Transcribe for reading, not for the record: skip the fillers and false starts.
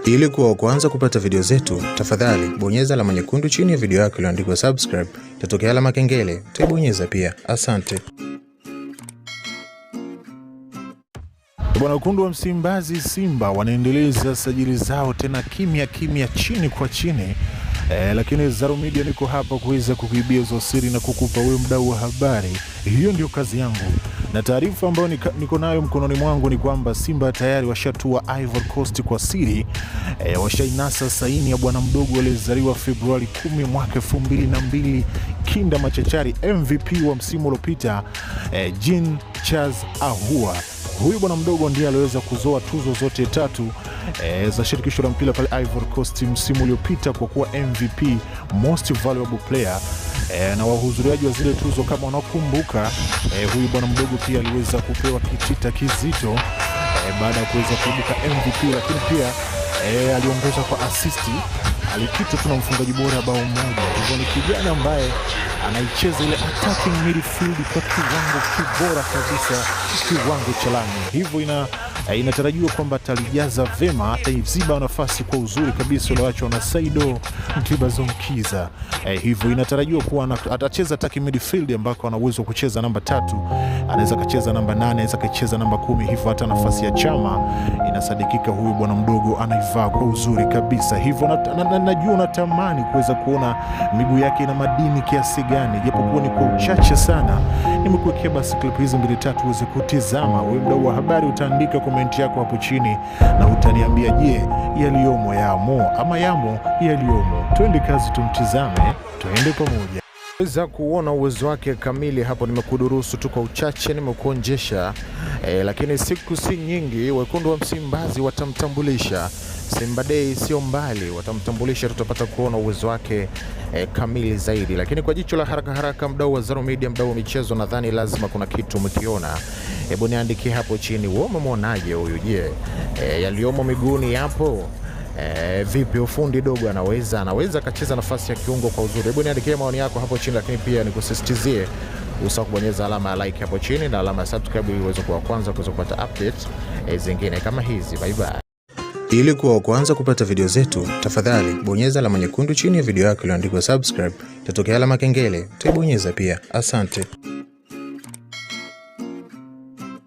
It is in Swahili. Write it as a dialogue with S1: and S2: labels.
S1: Ili kuwa wa kwanza kupata video zetu, tafadhali bonyeza alama nyekundu chini ya video yako iliyoandikwa subscribe. Itatokea alama kengele, utaibonyeza pia. Asante.
S2: Bwana, wekundu wa Msimbazi Simba wanaendeleza sajili zao tena kimya chini kwa chini. Lakini Zaro Media niko hapa kuweza kukuibia hizo siri na kukupa wewe mdau wa habari. Hiyo ndio kazi yangu. Na taarifa ambayo niko nayo mkononi mwangu ni kwamba Simba tayari washatua Ivory Coast kwa siri. Washainasa saini ya bwana mdogo aliyezaliwa Februari 10 mwaka 2002, kinda machachari, MVP wa msimu uliopita, Jean Charles Ahoua. Huyu bwana mdogo ndiye aliweza kuzoa tuzo zote tatu za shirikisho la mpira pale Ivory Coast msimu uliopita kwa kuwa MVP, Most Valuable Player. Na wahudhuriaji wa zile tuzo kama wanakumbuka, huyu bwana mdogo pia aliweza kupewa kitita kizito baada ya kuweza kuibuka MVP, lakini pia aliongoza kwa assist, alipita tu na mfungaji bora bao moja. Hivyo ni kijana ambaye anaicheza ile attacking midfield kwa kiwango kibora kabisa, kiwango cha lami. Hivyo inatarajiwa kwamba atalijaza vema, ataiziba nafasi kwa uzuri kabisa ulioachwa na Saido Ntibazonkiza. Hivyo inatarajiwa kuwa atacheza attacking midfield ambako ana uwezo kucheza namba 3, anaweza kucheza namba 8, anaweza kucheza namba 10. Hivyo hata nafasi ya Chama inasadikika huyu bwana mdogo anaivaa kwa uzuri kabisa. Hivyo najua natamani kuweza kuona miguu yake ina madini kiasi gani, japokuwa ni kwa uchache sana. Nimekuwekea basi clip hizi 2-3 uweze kutizama. Wewe mdau wa habari utaandika comment yako hapo chini na utaniambia, je, yaliyomo yamo ama yamo yaliyomo? Twende kazi tumtizame, tuende pamoja.
S1: Weza kuona uwezo wake kamili hapo, nimekudurusu tu kwa uchache, nimekuonjesha. Lakini siku si nyingi wekundu wa Msimbazi watamtambulisha. Simba Day sio mbali, watamtambulisha, tutapata kuona uwezo wake kamili zaidi. Lakini kwa jicho la haraka mdau wa Zaro Media, mdau wa michezo, nadhani lazima kuna kitu umekiona. Hebu niandikie hapo chini, wewe umemwonaje huyu? Je, yaliyomo miguuni yapo? Vipi ufundi dogo anaweza kacheza nafasi ya kiungo kwa uzuri? Hebu niandikie maoni yako hapo chini, lakini pia nikusisitizie usahau kubonyeza alama ya like hapo chini na alama ya subscribe ili uweze kuwa kwanza kuweza kupata update zingine kama hizi. Bye bye. Ili kuwa kwanza kupata video zetu, tafadhali bonyeza alama nyekundu chini ya video yako iliyoandikwa subscribe. Itatokea alama kengele, utaibonyeza pia. Asante.